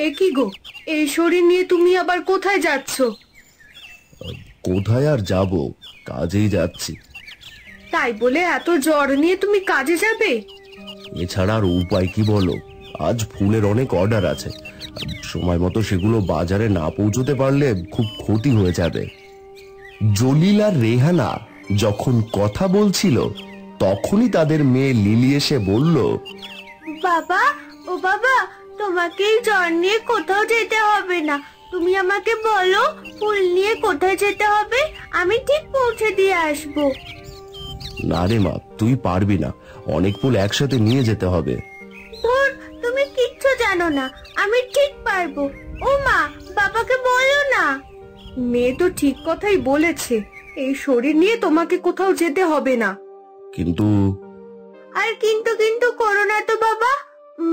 এ কি গো, এই শরীর নিয়ে তুমি আবার কোথায় যাচ্ছ? কোথায় আর যাব, কাজেই যাচ্ছি। তাই বলে এত জ্বর নিয়ে তুমি কাজে যাবে? এছাড়া আর উপায় কি বলো? আজ ফুলের অনেক অর্ডার আছে, সময় মতো সেগুলো বাজারে না পৌঁছতে পারলে খুব ক্ষতি হয়ে যাবে। জলিল আর রেহানা যখন কথা বলছিল তখনই তাদের মেয়ে লিলি এসে বলল, বাবা, ও বাবা, তোমাকে এই জ্বর নিয়ে কোথাও যেতে হবে না। তুমি আমাকে বলো ফুল নিয়ে কোথায় যেতে হবে, আমি ঠিক পৌঁছে দিয়ে আসবো। না রে মা, তুই পারবি না, অনেক ফুল একসাথে নিয়ে যেতে হবে। ধুর, তুমি কিচ্ছু জানো না, আমি ঠিক পারবো। ও মা, বাবাকে বলো না। মেয়ে তো ঠিক কথাই বলেছে, এই শরীর নিয়ে তোমাকে কোথাও যেতে হবে না। কিন্তু আর কিন্তু কিন্তু করো না তো বাবা।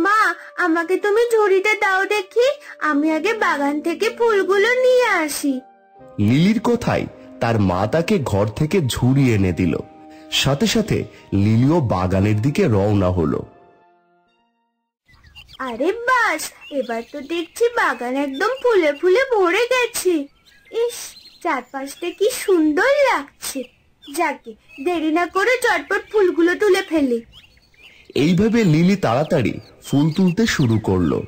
মা, আমাকে তুমি ঝুড়িটা দাও দেখি, আমি আগে বাগান থেকে ফুলগুলো নিয়ে আসি। লিলির কথায় তার মা তাকে ঘর থেকে ঝুড়ি এনে দিল। সাথে সাথে লিলিও বাগানের দিকে রওনা হলো। আরে বাস, এবার তো দেখছি বাগান একদম ফুলে ফুলে ভরে গেছে। ইস, চারপাশটা কি সুন্দর লাগছে। যাকে, দেরি না করে চটপট ফুলগুলো তুলে ফেলি। এইভাবে লিলি তাড়াতাড়ি ফুল তুলতে শুরু করলো।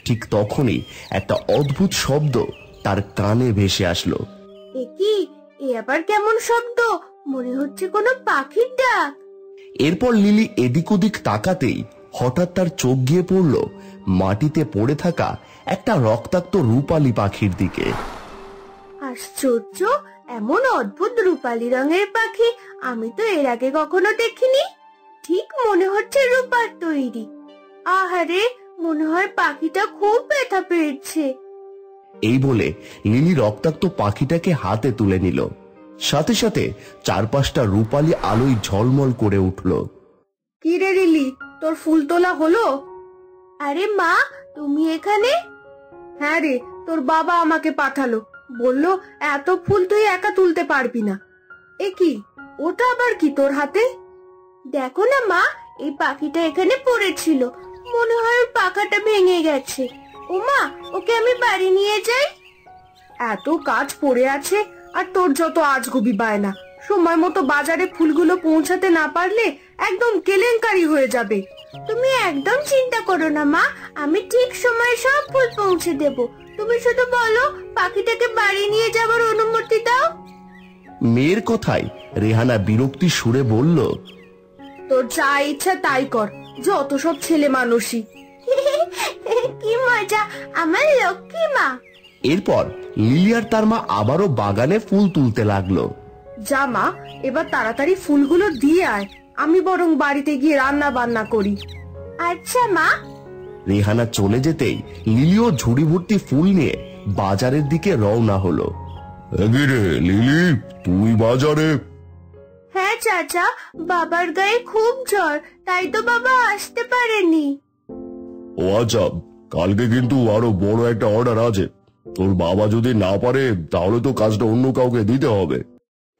ঠিক তখনই একটা অদ্ভুত শব্দ তার কানে ভেসে আসলো। এ কি, এ আবার কেমন শব্দ? মনে হচ্ছে কোনো পাখির ডাক। এরপর লিলি এদিক ওদিক তাকাতেই হঠাৎ তার চোখ গিয়ে পড়ল মাটিতে পড়ে থাকা একটা রক্তাক্ত রূপালী পাখির দিকে। আশ্চর্য, এমন অদ্ভুত রূপালী রঙের পাখি আমি তো এর আগে কখনো দেখিনি। ঠিক মনে হচ্ছে রূপার তৈরি। আহারে, মনে হয় পাখিটা খুব ব্যথা পেয়েছে। এই বলে লিলি রক্তাক্ত পাখিটাকে হাতে তুলে নিল। সাথে সাথে চারপাশটা রূপালী আলোয় ঝলমল করে উঠল। কি রে লিলি, তোর ফুল তোলা হলো? আরে মা, তুমি এখানে? হ্যাঁ রে, তোর বাবা আমাকে পাঠালো, বললো এত ফুল তুই একা তুলতে পারবি না। এ কি, ওটা আবার কি তোর হাতে? দেখো না মা, এই পাখিটা এখানে পড়েছিল, মনে হয় ওর পাখাটা ভেঙে গেছে। ও মা, ওকে আমি বাড়ি নিয়ে যাই। এত কাজ পড়ে আছে আর তোর যত আজগুবি বায়না, সময় মতো বাজারে ফুলগুলো পৌঁছাতে না পারলে একদম কেলেঙ্কারি হয়ে যাবে। তুমি একদম চিন্তা করো না মা, আমি ঠিক সময়ে সব ফুল পৌঁছে দেব। তুমি শুধু বলো, পাখিটাকে বাড়ি নিয়ে যাবার অনুমতি দাও। মেয়ের কথায় রেহানা বিরক্তি সুরে বলল, তোর যা ইচ্ছা তাই কর, যত সব ছেলে মানুষই। কি মজা, আমার লক্ষ্মী মা। এরপর লিলি আর তার মা আবারও বাগানে ফুল তুলতে লাগলো। যা মা, এবার তাড়াতাড়ি ফুলগুলো দিয়ে আয়, আমি বরং বাড়িতে গিয়ে রান্না বান্না করি। আচ্ছা মা। রেহানা চলে যেতেই লিলিও ঝুড়ি ভর্তি ফুল নিয়ে বাজারের দিকে রওনা হলো। লিলি, তুই বাজারে? হ্যাঁ চাচা, বাবার গায়ে খুব জ্বর, তাই তো বাবা আসতে পারেনি। ও আচ্ছা, কালকে কিন্তু আরো বড় একটা অর্ডার আছে। তোর বাবা যদি না পারে তাহলে তো কাজটা অন্য কাউকে দিতে হবে।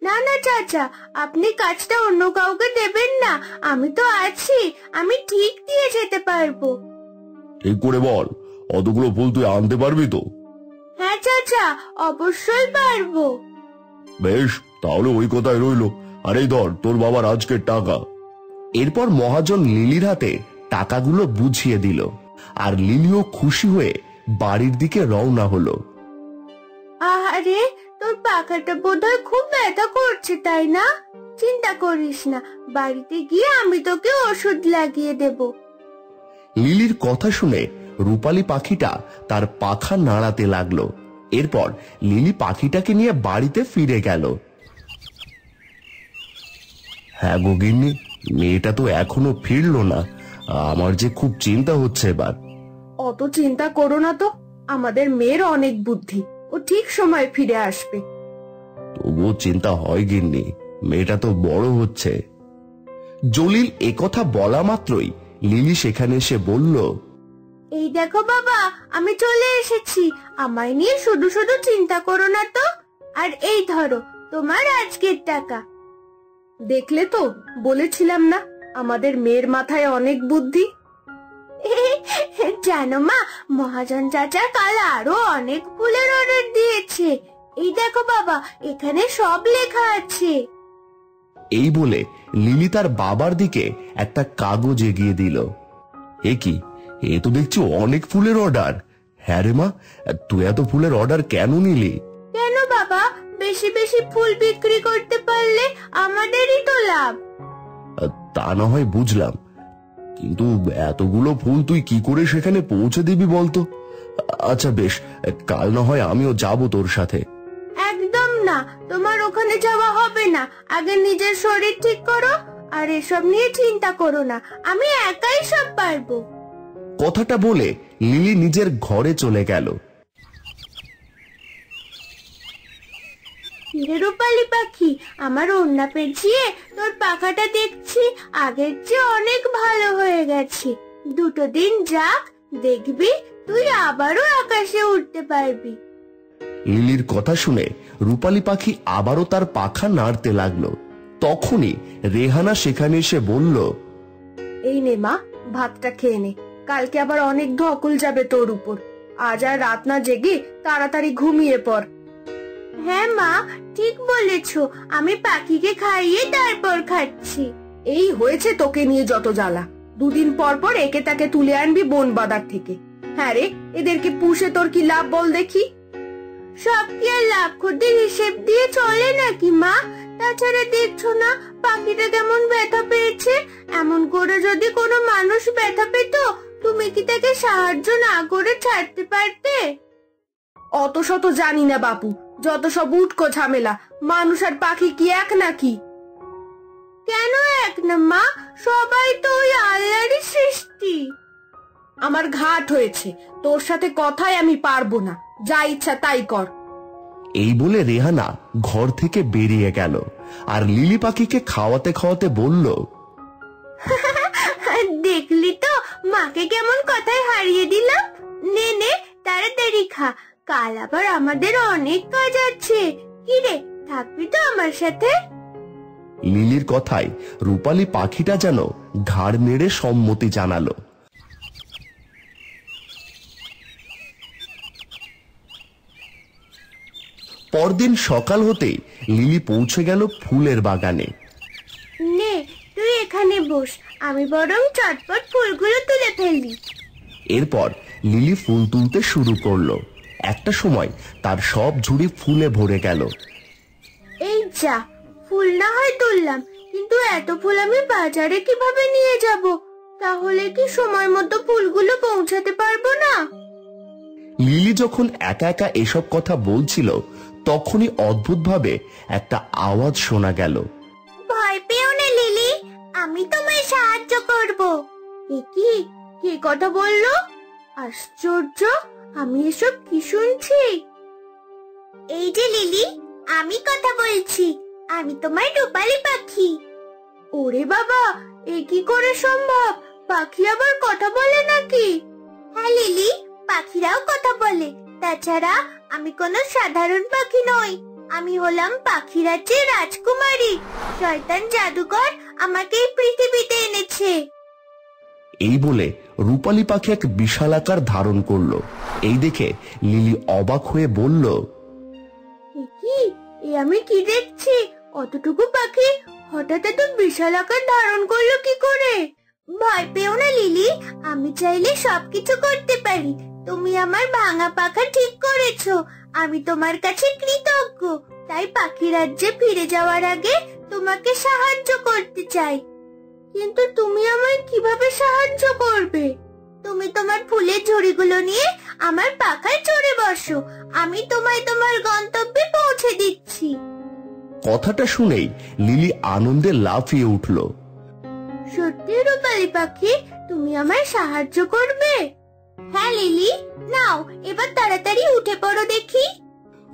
না না চাচা, আপনি কাজটা অন্য কাউকে দেবেন না, আমি তো আছি, আমি ঠিক দিয়ে যেতে পারবো। ঠিক করে বল, অতগুলো ফুল তুই আনতে পারবি তো? হ্যাঁ চাচা, অবশ্যই পারবো। বেশ, তাহলে ওই কথাই রইলো। আর এই ধর তোর বাবার আজকের টাকা। এরপর মহাজন লিলির হাতে টাকাগুলো বুঝিয়ে দিল, আর লিলিও খুশি হয়ে বাড়ির দিকে রওনা হলো। আরে, তোর পাখাটা বোধহয় খুব ব্যথা করছে, তাই না? চিন্তা করিস না, বাড়িতে গিয়ে আমি তোকে ওষুধ লাগিয়ে দেব। লিলির কথা শুনে রূপালী পাখিটা তার পাখা নাড়াতে লাগলো। এরপর লিলি পাখিটাকে নিয়ে বাড়িতে ফিরে গেল। হ্যাঁ গো গিন্নি, মেয়েটা তো এখনো ফিরলো না, আমার যে খুব চিন্তা হচ্ছে এবার। অত চিন্তা করো না তো, আমাদের মেয়ের অনেক বুদ্ধি, ও ঠিক সময় ফিরে আসবে। তবুও চিন্তা হয় গিন্নি, মেয়েটা তো বড় হচ্ছে। জলিল একথা বলা মাত্রই লিলি সেখানে এসে বলল, এই দেখো বাবা, আমি চলে এসেছি, আমায় নিয়ে শুধু শুধু চিন্তা করো না তো। আর এই ধরো তোমার আজকের টাকা। দেখলে তো, বলেছিলাম না আমাদের মেয়ের মাথায় অনেক বুদ্ধি। জানো মা, মহাজন চাচা কাল আরো অনেক ফুলের অর্ডার দিয়েছে। এই দেখো বাবা, এখানে সব লেখা আছে। এই বলে লিলি তার বাবার দিকে একটা কাগজ এগিয়ে দিল। এ কি, এ তো দেখছি অনেক ফুলের অর্ডার। হ্যাঁ রে মা, তুই এত ফুলের অর্ডার কেন নিলি? কেন বাবা, বেশি বেশি ফুল বিক্রি করতে পারলে আমাদেরই তো লাভ। তা না হয় বুঝলাম, কিন্তু এতগুলো ফুল তুই কি করে সেখানে পৌঁছে দিবি বলতো? আচ্ছা বেশ, কাল না হয় আমিও যাব তোর সাথে। একদম না, তোমার ওখানে যাওয়া হবে না। আগে নিজের শরীর ঠিক করো, আর এসব নিয়ে চিন্তা করো না, আমি একাই সব পারবো। কথাটা বলে লিলি নিজের ঘরে চলে গেল। হিরে রূপালী পাখি, আমার ওড়না পেঁচিয়ে তোর পাখাটা দেখছি আগের চেয়ে অনেক ভালো হয়ে গেছে। দুটো দিন যাক, দেখবি তুই আবারও আকাশে উঠতে পারবি। লিলির কথা শুনে রূপালী পাখি আবারও তার পাখা নাড়তে লাগলো। তখনই রেহানা সেখানে এসে বলল, এই নে মা, ভাতটা খেয়ে নে, কালকে আবার অনেক ধকল যাবে তোর উপর। আজ আর রাত না জেগে তাড়াতাড়ি ঘুমিয়ে পড়। হ্যাঁ মা, ঠিক বলেছো, আমি পাখিকে খাইয়ে তারপর খাচ্ছি। এই হয়েছে তোকে নিয়ে যত জ্বালা, দুদিন পর পর একে তাকে তুলে আনবি বন বাদার থেকে। হ্যাঁ রে, এদেরকে পুষে তোর কি লাভ বল দেখি? সব কি আর লাভ ক্ষতির হিসেব দিয়ে চলে নাকি মা? তাছাড়া দেখছো না পাখিটা কেমন ব্যথা পেয়েছে? এমন করে যদি কোনো মানুষ ব্যথা পেত, তুমি কি তাকে সাহায্য না করে ছাড়তে পারতে? অত শত জানি না বাপু, যত সব উটকো ঝামেলা। মানুষ আর পাখি কি এক নাকি? কেন এক না মা? সবাই তো ওই আল্লাহরই সৃষ্টি। আমার ঘাট হয়েছে, তোর সাথে কথায় আমি পারবো না, যা ইচ্ছা তাই কর। এই বলে রেহানা ঘর থেকে বেরিয়ে গেল আর লিলি পাখিকে খাওয়াতে খাওয়াতে বলল, দেখলি তো মাকে কেমন কথায় হারিয়ে দিলাম। নে নে, তাড়াতাড়ি খা, কাল আবার আমাদের অনেক কাজ আছে। কি রে, থাকবি তো আমার সাথে? লিলির কথায় রূপালী পাখিটা যেন ঘাড় নেড়ে সম্মতি জানালো। পরদিন সকাল হতেই লিলি পৌঁছে গেল ফুলের বাগানে। নে, তুই এখানে বস, আমি বরং চটপট ফুলগুলো তুলে ফেলি। এরপর লিলি ফুল তুলতে শুরু করলো। একটা সময় তার সব ঝুড়ি ফুলে ভরে গেল। এই যা, ফুল না হয় তুললাম, কিন্তু এত ফুল আমি বাজারে কিভাবে নিয়ে যাব? তাহলে কি সময় মতো ফুলগুলো পৌঁছাতে পারবো না? লিলি যখন একা একা এসব কথা বলছিল, তখনই অদ্ভুতভাবে একটা আওয়াজ শোনা গেল। ভয় পেও না লিলি, আমি তোমায় সাহায্য করব। এ কি, কে কথা বললো? আশ্চর্য, আমি এসব কি শুনছি? এই যে লিলি, আমি কথা বলছি, আমি তোমার রূপালী পাখি। ওরে বাবা, এ কি করে সম্ভব? পাখি আবার কথা বলে নাকি? হ্যাঁ লিলি, পাখিরাও কথা বলে। তাছাড়া আমি কোনো সাধারণ পাখি নই, আমি হলাম পাখি রাজ্যের রাজকুমারী। শয়তান জাদুকর আমাকে এই পৃথিবীতে এনেছে। এই বলে রূপালী পাখি এক বিশালাকার ধারণ করলো। এই দেখে লিলি অবাক হয়ে বলল, কি, এ আমি কি দেখছি? অতটুকু পাখি হঠাৎ এত বিশাল আকার ধারণ করলো কি করে? ভয় পেও না লিলি, আমি চাইলে সবকিছু করতে পারি। তুমি আমার ভাঙা পাখা ঠিক করেছো, আমি তোমার কাছে কৃতজ্ঞ। তাই পাখি রাজ্যে ফিরে যাওয়ার আগে তোমাকে সাহায্য করতে চাই। কিন্তু তুমি আমায় কিভাবে সাহায্য করবে? তুমি তোমার ফুলের ঝুড়িগুলো নিয়ে আমার পাখায় চড়ে বসো, আমি তোমায় তোমার গন্তব্যে পৌঁছে দিচ্ছি। কথাটা শুনেই লিলি আনন্দে লাফিয়ে উঠল। সত্যি রূপালী পাখি, তুমি আমায় সাহায্য করবে? হ্যাঁ লিলি, নাও এবার তাড়াতাড়ি উঠে পড়ো দেখি।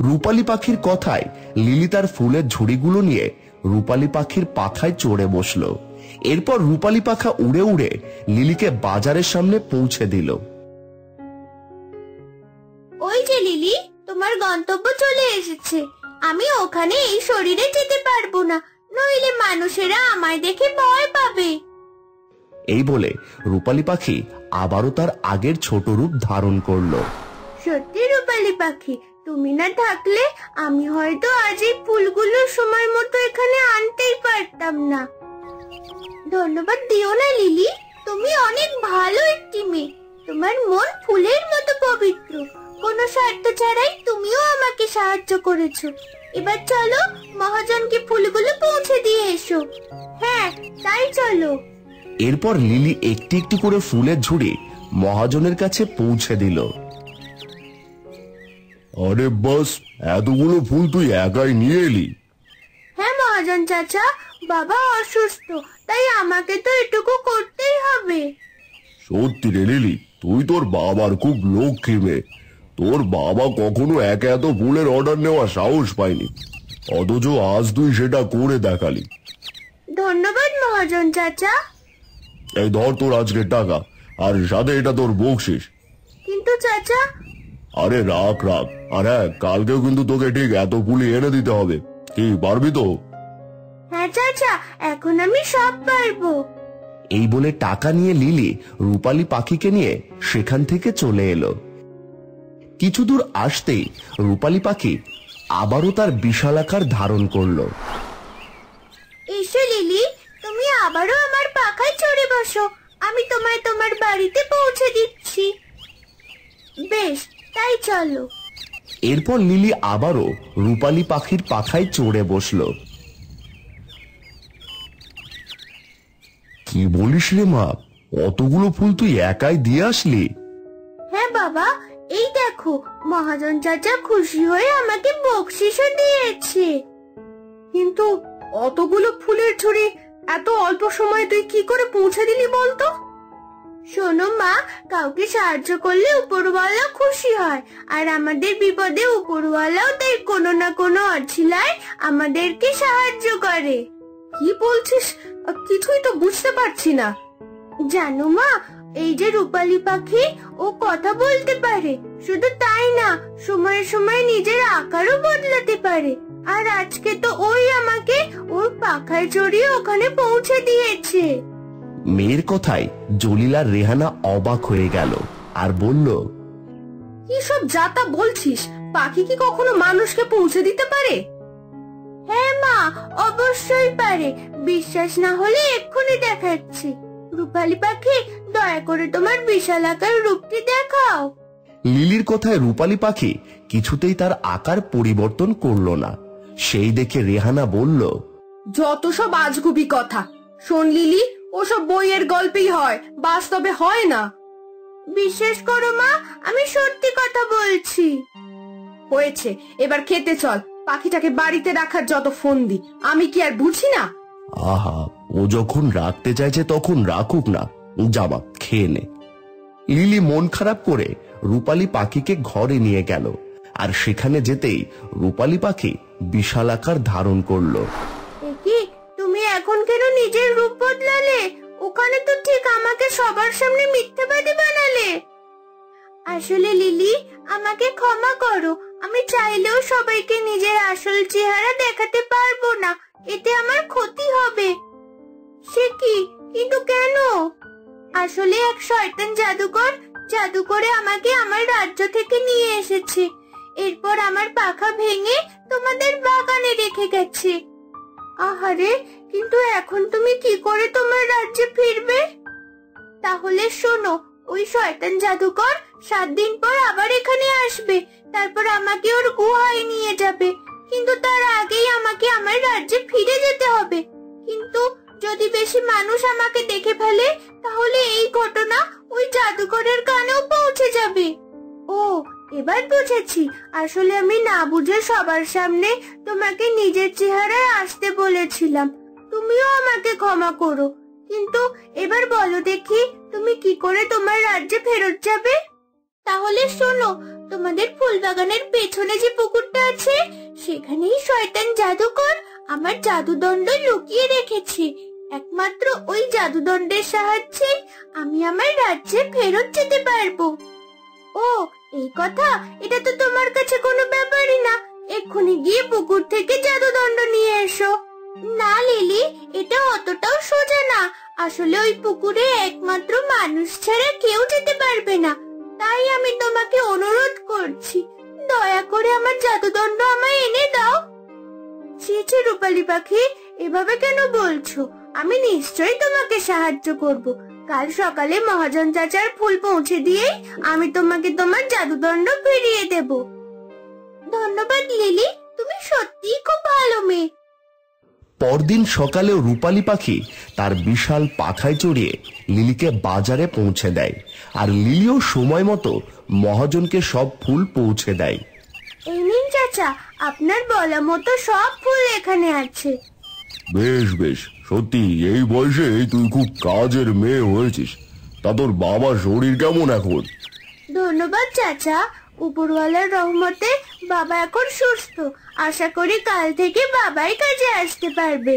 রূপালী পাখির কথায় লিলি তার ফুলের ঝুড়িগুলো নিয়ে রূপালী পাখির পাখায় চড়ে বসলো। এরপর রূপালী পাখা উড়ে উড়ে লিলিকে বাজারের সামনে পৌঁছে দিল। ওই যে লিলি, তোমার গন্তব্য চলে এসেছে। আমি ওখানে এই শরীরে যেতে পারবো না, নইলে মানুষেরা আমায় দেখে ভয় পাবে। এই বলে রূপালী পাখি আবারও তার আগের ছোট রূপ ধারণ করলো। সত্যি রূপালী পাখি, তুমি না থাকলে আমি হয়তো আজ এই ফুলগুলো সময় মতো এখানে আনতেই পারতাম না। ধন্যবাদ দিও না লিলি, তুমি অনেক ভালো একটি মেয়ে। তোমার মন ফুলের মতো পবিত্র। কোনো স্বার্থ ছাড়াই তুমিও আমাকে সাহায্য করেছো। এবার চলো, মহাজনকে ফুলগুলো পৌঁছে দিয়ে এসো। হ্যাঁ, তাই চলো। এরপর লিলি একটি একটি করে ফুলের ঝুড়ি মহাজনের কাছে পৌঁছে দিল। আরে বাস, এতগুলো ফুল তুই একাই নিয়ে এলি? হ্যাঁ মহাজন চাচা, বাবা অসুস্থ, তাই আমাকে তো এটুকু করতেই হবে। সত্যি রে লিলি, তুই তোর বাবার খুব লক্ষ্মী মেয়ে। তোর বাবা কখনো একা এত ফুলের অর্ডার নেওয়ার সাহস পায়নি, অথচ আজ তুই সেটা করে দেখালি। ধন্যবাদ মহাজন চাচা। এই ধর তোর আজকের টাকা, আর সাথে এটা তোর বকশিস। কিন্তু চাচা। আরে রাখ রাখ, আর হ্যাঁ, কালকেও কিন্তু তোকে ঠিক এত ফুলই এনে দিতে হবে। কি পারবি তো? হ্যাঁ চাচা, এখন আমি সব পারবো। এই বলে টাকা নিয়ে লিলি রূপালী পাখিকে নিয়ে সেখান থেকে চলে এলো। কিছু দূর আসতেই রূপালী পাখি আবারও তার বিশালাকার ধারণ করলো। এসো লিলি, তুমি আবারও আমার পাখায় চড়ে বসো। আমি তোমায় তোমার বাড়িতে পৌঁছে দিচ্ছি। বেশ, তাই চলো। এরপর লিলি আবারও রূপালী পাখির পাখায় চড়ে বসলো। কি বলিস রে মা, অতগুলো ফুল তুই একাই দিয়ে আসলি? হ্যাঁ বাবা, এই দেখো, মহাজন চাচা খুশি হয়ে আমাকে বকশিশও দিয়েছে। কিন্তু অতগুলো ফুলের ঝুড়ি এত অল্প সময়ে তুই কি করে পৌঁছে দিলি বলতো? শোনো মা, কাউকে সাহায্য করলে উপরওয়ালা খুশি হয়, আর আমাদের বিপদে উপরওয়ালাও তাই কোনো না কোনো অছিলায় আমাদেরকে সাহায্য করে। কি বলছিস? কিছুই তো বুঝতে পারছি না। জানো মা, এই যে রূপালী পাখি, ও কথা বলতে পারে। শুধু তাই না, সময়ে সময়ে নিজের আকারও বদলাতে পারে। আর আজকে তো ওই আমাকে ওর পাখায় চড়িয়ে ওখানে পৌঁছে দিয়েছে। মেয়ের কথায় জলিল আর রেহানা অবাক হয়ে গেল আর বলল, কি সব যাতা বলছিস? পাখি কি কখনো মানুষকে পৌঁছে দিতে পারে? হ্যাঁ মা, অবশ্যই পারে। বিশ্বাস না হলে এক্ষুনি দেখাচ্ছি। রূপালী পাখি, দয়া করে তোমার বিশাল আকার রূপটি দেখাও। লিলির কথায় রূপালী পাখি কিছুতেই তার আকার পরিবর্তন করলো না। সেই দেখে রেহানা বলল, যত সব আজগুবি কথা। শোন লিলি, ওসব বইয়ের গল্পই হয়, বাস্তবে হয় না। বিশ্বাস করো মা, আমি সত্যি কথা বলছি। হয়েছে, এবার খেতে চল। পাখিটাকে বাড়িতে রাখার যত ফন্দি, আমি কি আর বুঝি না? আহা, ও যখন রাখতে চাইছে তখন রাখুক না, যাবা খেয়ে নে। লিলি মন খারাপ করে রূপালী পাখিকে ঘরে নিয়ে গেল, আর সেখানে যেতেই রূপালী পাখি বিশাল আকার ধারণ করলো। কি, তুমি এখন কেন নিজের রূপ বদলালে? ওখানে তো ঠিক আমাকে সবার সামনে মিথ্যাবাদী বানালে। আসলে লিলি, আমাকে ক্ষমা করো। আমি চাইলেও সবাইকে নিজের আসল চেহারা দেখাতে পারবো না, এতে আমার ক্ষতি হবে। সে কি? কিন্তু কেন? আসলে এক শয়তান জাদুকর জাদু করে আমাকে আমার রাজ্য থেকে নিয়ে এসেছে। এরপর আমার পাখা ভেঙে তোমাদের বাগানে রেখে গেছে। আহারে, কিন্তু এখন তুমি কি করে তোমার রাজ্যে ফিরবে? তাহলে শোনো, ওই শয়তান জাদুকর 7 দিন পর আবার এখানে আসবে। তারপর আমাকে ওর গুহায় নিয়ে যাবে। কিন্তু তার আগেই আমাকে আমার রাজ্যে ফিরে যেতে হবে। কিন্তু যদি বেশি মানুষ আমাকে দেখে ফেলে, তাহলে এই ঘটনা ওই জাদুকরের কানেও পৌঁছে যাবে। ও, এবার বুঝেছি। আসলে আমি না বুঝে সবার সামনে তোমাকে নিজের চেহারায় আসতে বলেছিলাম। তুমিও আমাকে ক্ষমা করো। কিন্তু এবার বলো দেখি, তুমি কি করে তোমার রাজ্যে ফেরত যাবে? তাহলে শোনো, তোমাদের ফুল বাগানের পেছনে যে পুকুরটা আছে, সেখানেই শয়তান জাদুকর আমার জাদুদণ্ড লুকিয়ে রেখেছে। একমাত্র ওই জাদুদণ্ডের সাহায্যে আমি আমার রাজ্যে ফেরত যেতে পারবো। ও, এই কথা? এটা তো তোমার কাছে কোনো ব্যাপারই না। এক্ষুনি গিয়ে পুকুর থেকে জাদুদণ্ড নিয়ে এসো। না লিলি, এটা অতটাও সোজা না। আসলে ওই পুকুরে একমাত্র মানুষ ছাড়া কেউ যেতে পারবে না। তাই আমি তোমাকে অনুরোধ করছি, দয়া করে আমার জাদুদণ্ড আমায় এনে দাও। ছি ছি রূপালী পাখি, এভাবে কেন বলছো? আমি নিশ্চয়ই তোমাকে সাহায্য করব। কাল সকালে মহাজন চাচার ফুল পৌঁছে দিয়েই আমি তোমাকে তোমার জাদুদণ্ড ফিরিয়ে দেব। ধন্যবাদ লিলি, তুমি সত্যিই খুব ভালো মেয়ে। পরদিন সকালেও রূপালী পাখি তার বিশাল পাখায় চড়িয়ে লিলিকে বাজারে পৌঁছে দেয়, আর লিলিও সময় মতো মহাজনকে সব ফুল পৌঁছে দেয়। এই নিন চাচা, আপনার বলা মতো সব ফুল এখানে আছে। বেশ বেশ, সত্যি এই বয়সে তুই খুব কাজের মেয়ে হয়েছিস। তা তোর বাবার শরীর কেমন এখন? ধন্যবাদ চাচা, উপরওয়ালার রহমতে বাবা এখন সুস্থ। আশা করি কাল থেকে বাবাই কাজে আসতে পারবে।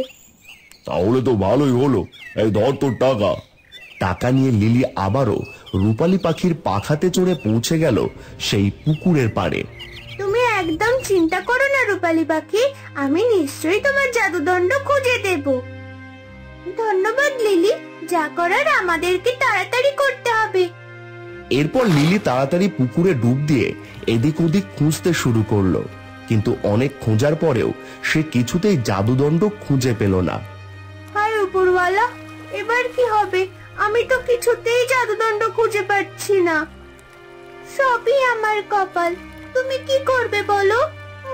তাহলে তো ভালোই হলো। এই ধর তোর টাকা। টাকা নিয়ে লিলি আবারও রূপালী পাখির পাখাতে চড়ে পৌঁছে গেল সেই পুকুরের পাড়ে। তুমি একদম চিন্তা করো না রূপালী পাখি, আমি নিশ্চয়ই তোমার জাদুদণ্ড খুঁজে দেব। ধন্যবাদ লিলি, যা করার আমাদেরকে তাড়াতাড়ি করতে হবে। এরপর লিলি তাড়াতাড়ি পুকুরে ডুব দিয়ে এদিক ওদিক খুঁজতে শুরু করলো, কিন্তু অনেক খোঁজার পরেও সে কিছুতেই জাদুদণ্ড খুঁজে পেল না। হায় উপরওয়ালা, এবার কি হবে? আমি তো কিছুতেই জাদুদণ্ড খুঁজে পাচ্ছি না। সবই আমার কপাল। তুমি কি করবে বলো?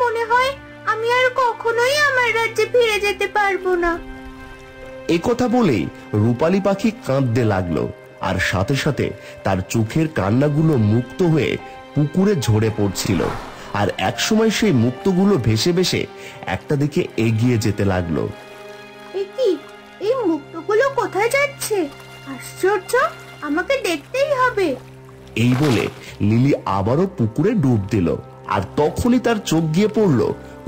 মনে হয় আমি আর কখনোই আমার রাজ্যে ফিরে যেতে পারবো না। একথা বলেই রূপালী পাখি কাঁদতে লাগলো, আর সাথে সাথে তার চোখের কান্নাগুলো মুক্ত হয়ে পুকুরে ঝরে পড়ছিল। আর একসময় সেই মুক্তগুলো ভেসে ভেসে একটা দিকে এগিয়ে যেতে লাগলো। এ কি, এই মুক্তগুলো কোথায় যাচ্ছে? আশ্চর্য, আমাকে দেখতেই হবে। এই বলে লিলি আবারও পুকুরে ডুব দিল, আর তখনই তার চোখ গিয়ে পড়ল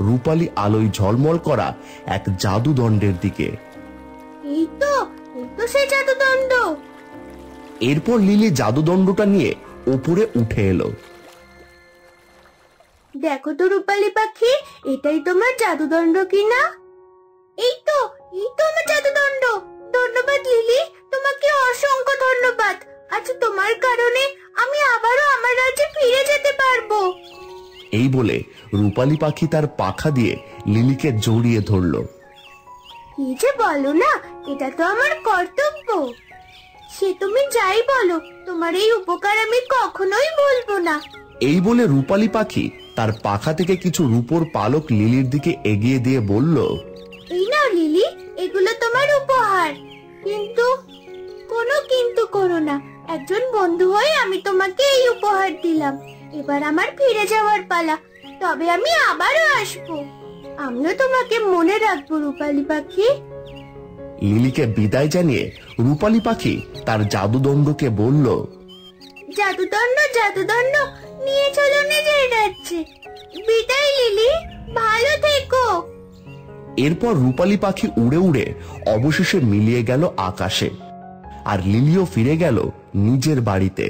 রূপালী আলোয় ঝলমল করা এক জাদুদণ্ডের দিকে। এই তো সেই জাদুদণ্ড। এরপর লিলি জাদুদণ্ডটা নিয়ে উপরে উঠে এলো। দেখো তো রূপালী পাখি, এটাই তোমার জাদুদণ্ড কিনা? এই তো আমার জাদুদণ্ড। ধন্যবাদ লিলি, তোমাকে অসংখ্য ধন্যবাদ। আজ তোমার কারণে আমি আবারও আমার রাজ্যে ফিরে যেতে পারবো। এই বলে রূপালী পাখি তার পাখা দিয়ে লিলিকে জড়িয়ে ধরল। কি যে বলো না, এটা তো আমার কর্তব্য। সে তুমি যাই বলো, তোমার এই উপকার আমি কখনোই ভুলবো না। এই বলে রূপালী পাখি তার পাখা থেকে কিছু রূপোর পালক লিলির দিকে এগিয়ে দিয়ে বলল, এই নাও লিলি, এগুলো তোমার উপহার। কিন্তু কোনো কিন্তু করো না, একজন বন্ধু হয়ে আমি তোমাকে এই উপহার দিলাম। এবার আমার ফিরে যাওয়ার পালা, তবে আমি আবারও আসবো। আমিও তোমাকে মনে রাখবো রূপালী পাখি। লিলিকে বিদায় জানিয়ে রূপালী পাখি তার জাদুদণ্ডকে বলল, জাদুদণ্ড নিয়ে চলো নিজের রাজ্যে। বিদায় লিলি, ভালো থেকো। এরপর রূপালী পাখি উড়ে উড়ে অবশেষে মিলিয়ে গেল আকাশে, আর লিলিও ফিরে গেল নিজের বাড়িতে।